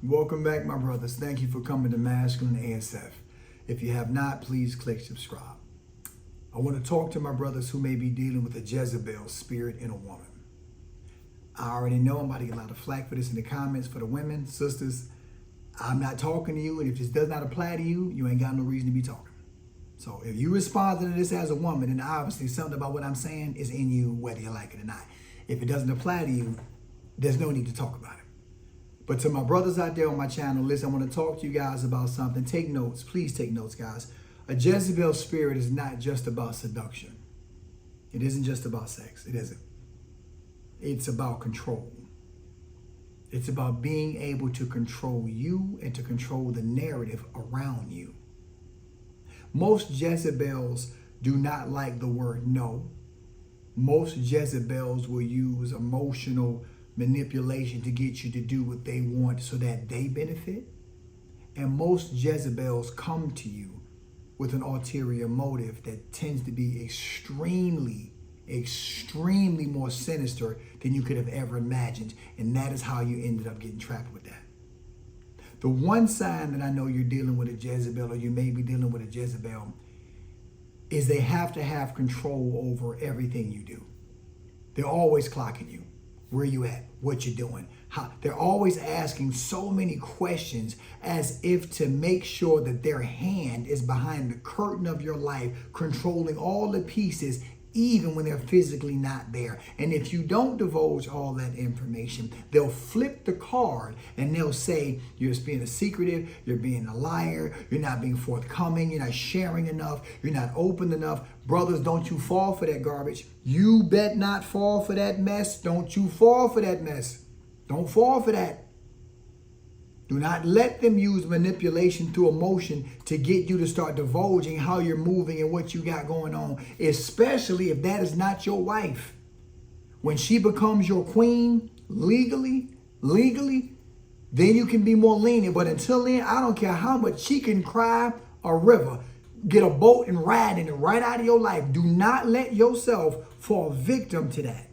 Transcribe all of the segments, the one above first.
Welcome back, my brothers. Thank you for coming to Masculine ASF. If you have not, please click subscribe. I want to talk to my brothers who may be dealing with a Jezebel spirit in a woman. I already know I'm about to get a lot of flack for this in the comments. For the women, sisters, I'm not talking to you, and if this does not apply to you, you ain't got no reason to be talking. So if you respond to this as a woman, then obviously something about what I'm saying is in you, whether you like it or not. If it doesn't apply to you, there's no need to talk about it. But to my brothers out there on my channel, listen, I want to talk to you guys about something. Take notes. Please take notes, guys. A Jezebel spirit is not just about seduction. It isn't just about sex. It isn't. It's about control. It's about being able to control you and to control the narrative around you. Most Jezebels do not like the word no. Most Jezebels will use emotional manipulation to get you to do what they want so that they benefit. And most Jezebels come to you with an ulterior motive that tends to be extremely more sinister than you could have ever imagined. And that is how you ended up getting trapped with that. The one sign that I know you're dealing with a Jezebel, or you may be dealing with a Jezebel, is they have to have control over everything you do. They're always clocking you. Where you at? What you doing? How? They're always asking so many questions as if to make sure that their hand is behind the curtain of your life, controlling all the pieces, even when they're physically not there. And if you don't divulge all that information, they'll flip the card and they'll say, you're just being secretive, you're being a liar, you're not being forthcoming, you're not sharing enough, you're not open enough. Brothers, don't you fall for that garbage. You bet not fall for that mess. Don't you fall for that mess. Don't fall for that. Do not let them use manipulation through emotion to get you to start divulging how you're moving and what you got going on, especially if that is not your wife. When she becomes your queen, legally, then you can be more lenient. But until then, I don't care how much she can cry a river, get a boat and ride in it right out of your life. Do not let yourself fall victim to that.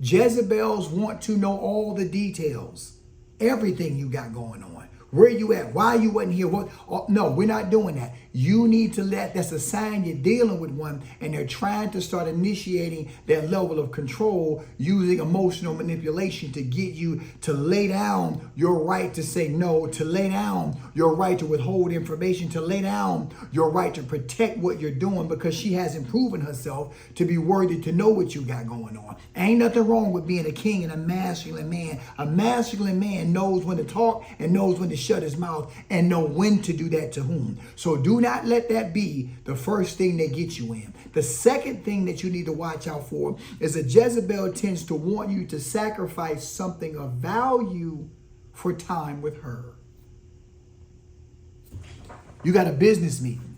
Jezebels want to know all the details. Everything you got going on. Where you at? Why you wasn't here? What? Oh, no, we're not doing that. You need to that's a sign you're dealing with one, and they're trying to start initiating that level of control using emotional manipulation to get you to lay down your right to say no, to lay down your right to withhold information, to lay down your right to protect what you're doing, because she hasn't proven herself to be worthy to know what you got going on. Ain't nothing wrong with being a king and a masculine man. A masculine man knows when to talk and knows when to shut his mouth and know when to do that to whom. So do not let that be the first thing that gets you in. The second thing that you need to watch out for is a Jezebel tends to want you to sacrifice something of value for time with her. You got a business meeting.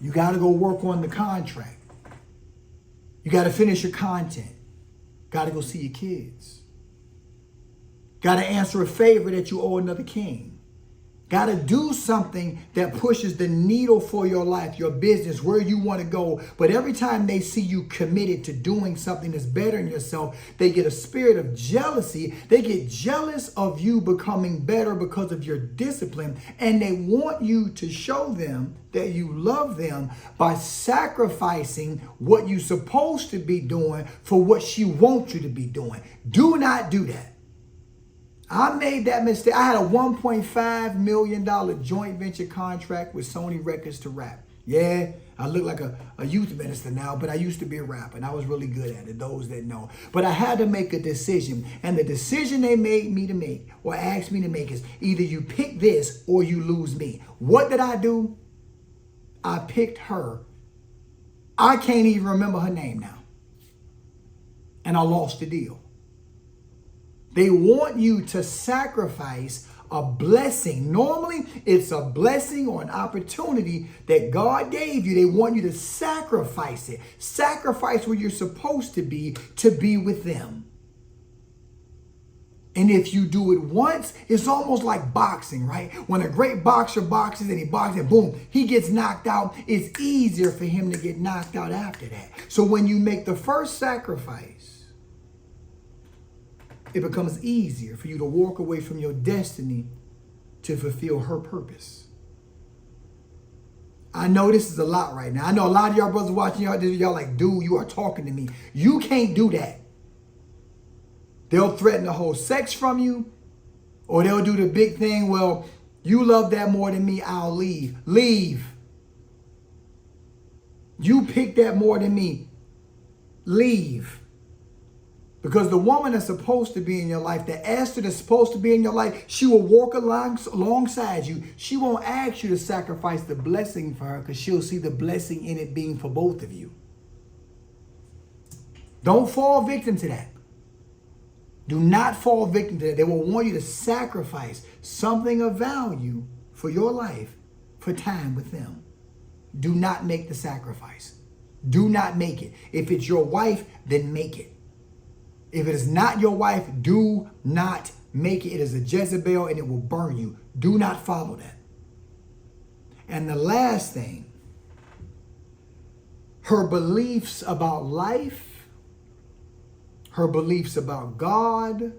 You got to go work on the contract. You got to finish your content. Got to go see your kids. Got to answer a favor that you owe another king. Got to do something that pushes the needle for your life, your business, where you want to go. But every time they see you committed to doing something that's bettering yourself, they get a spirit of jealousy. They get jealous of you becoming better because of your discipline. And they want you to show them that you love them by sacrificing what you're supposed to be doing for what she wants you to be doing. Do not do that. I made that mistake. I had a $1.5 million joint venture contract with Sony Records to rap. Yeah, I look like a youth minister now, but I used to be a rapper, and I was really good at it, those that know. But I had to make a decision, and the decision they made me to make, or asked me to make, is either you pick this or you lose me. What did I do? I picked her. I can't even remember her name now. And I lost the deal. They want you to sacrifice a blessing. Normally, it's a blessing or an opportunity that God gave you. They want you to sacrifice it. Sacrifice where you're supposed to be with them. And if you do it once, it's almost like boxing, right? When a great boxer boxes and he boxes and boom, he gets knocked out, it's easier for him to get knocked out after that. So when you make the first sacrifice, it becomes easier for you to walk away from your destiny to fulfill her purpose. I know this is a lot right now. I know a lot of y'all brothers watching y'all like, dude, you are talking to me. You can't do that. They'll threaten to hold sex from you, or they'll do the big thing, well, you love that more than me, I'll leave. Leave. You pick that more than me. Leave. Because the woman that's supposed to be in your life, the Esther that's supposed to be in your life, she will walk alongside you. She won't ask you to sacrifice the blessing for her because she'll see the blessing in it being for both of you. Don't fall victim to that. Do not fall victim to that. They will want you to sacrifice something of value for your life for time with them. Do not make the sacrifice. Do not make it. If it's your wife, then make it. If it is not your wife, do not make it. It is a Jezebel and it will burn you. Do not follow that. And the last thing, her beliefs about life, her beliefs about God,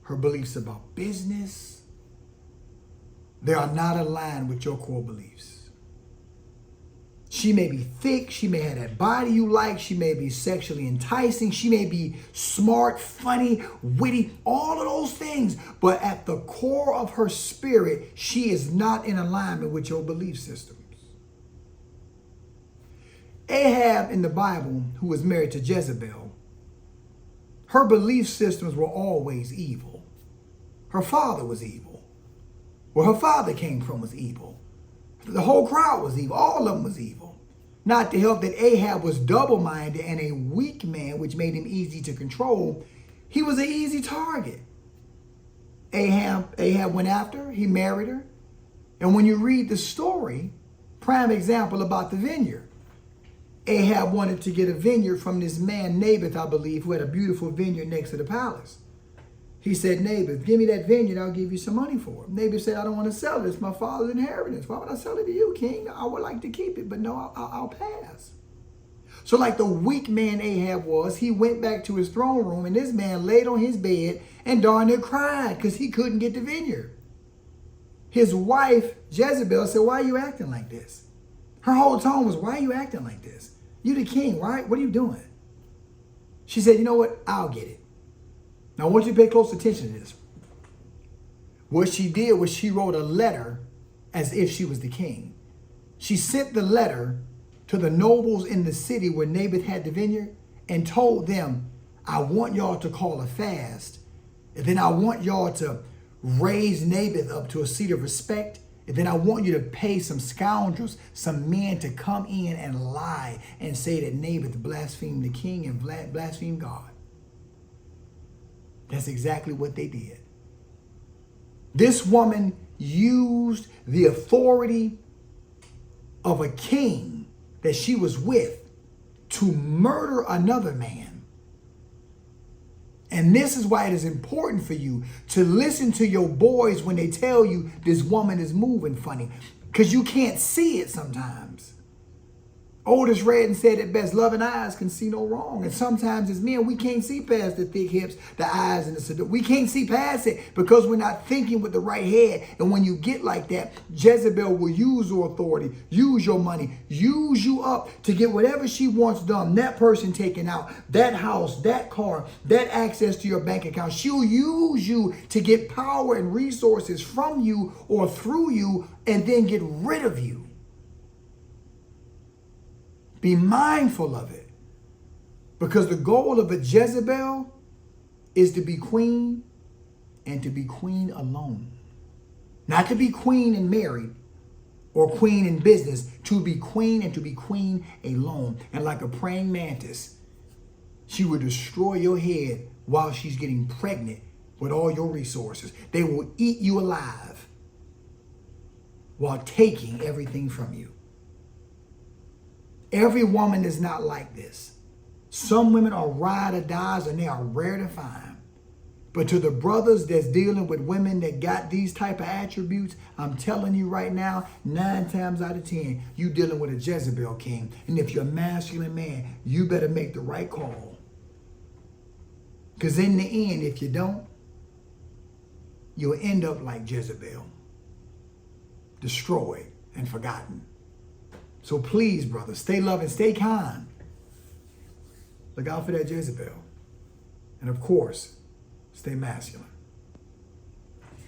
her beliefs about business, they are not aligned with your core beliefs. She may be thick, she may have that body you like, she may be sexually enticing, she may be smart, funny, witty, all of those things. But at the core of her spirit, she is not in alignment with your belief systems. Ahab in the Bible, who was married to Jezebel, her belief systems were always evil. Her father was evil. Where her father came from was evil. The whole crowd was evil. All of them was evil. Not to help that Ahab was double-minded and a weak man, which made him easy to control. He was an easy target. Ahab went after her. He married her. And when you read the story, prime example about the vineyard. Ahab wanted to get a vineyard from this man, Naboth, I believe, who had a beautiful vineyard next to the palace. He said, Naboth, give me that vineyard, I'll give you some money for it. Naboth said, I don't want to sell it. It's my father's inheritance. Why would I sell it to you, king? I would like to keep it, but no, I'll pass. So like the weak man Ahab was, he went back to his throne room, and this man laid on his bed and darn near cried because he couldn't get the vineyard. His wife, Jezebel, said, why are you acting like this? Her whole tone was, why are you acting like this? You the king, right? What are you doing? She said, you know what? I'll get it. Now, I want you to pay close attention to this. What she did was she wrote a letter as if she was the king. She sent the letter to the nobles in the city where Naboth had the vineyard and told them, I want y'all to call a fast. And then I want y'all to raise Naboth up to a seat of respect. And then I want you to pay some scoundrels, some men to come in and lie and say that Naboth blasphemed the king and blasphemed God. That's exactly what they did. This woman used the authority of a king that she was with to murder another man. And this is why it is important for you to listen to your boys when they tell you this woman is moving funny, because you can't see it sometimes. Otis Redding said it best, loving eyes can see no wrong. And sometimes as men, we can't see past the thick hips, the eyes, and the seduction. We can't see past it because we're not thinking with the right head. And when you get like that, Jezebel will use your authority, use your money, use you up to get whatever she wants done. That person taken out, that house, that car, that access to your bank account. She'll use you to get power and resources from you or through you and then get rid of you. Be mindful of it, because the goal of a Jezebel is to be queen and to be queen alone. Not to be queen and married or queen in business, to be queen and to be queen alone. And like a praying mantis, she will destroy your head while she's getting pregnant with all your resources. They will eat you alive while taking everything from you. Every woman is not like this. Some women are ride or dies and they are rare to find. But to the brothers that's dealing with women that got these type of attributes, I'm telling you right now, 9 times out of 10, you dealing with a Jezebel king. And if you're a masculine man, you better make the right call. Because in the end, if you don't, you'll end up like Jezebel, destroyed and forgotten. So please, brother, stay loving, stay kind. Look out for that Jezebel. And of course, stay masculine.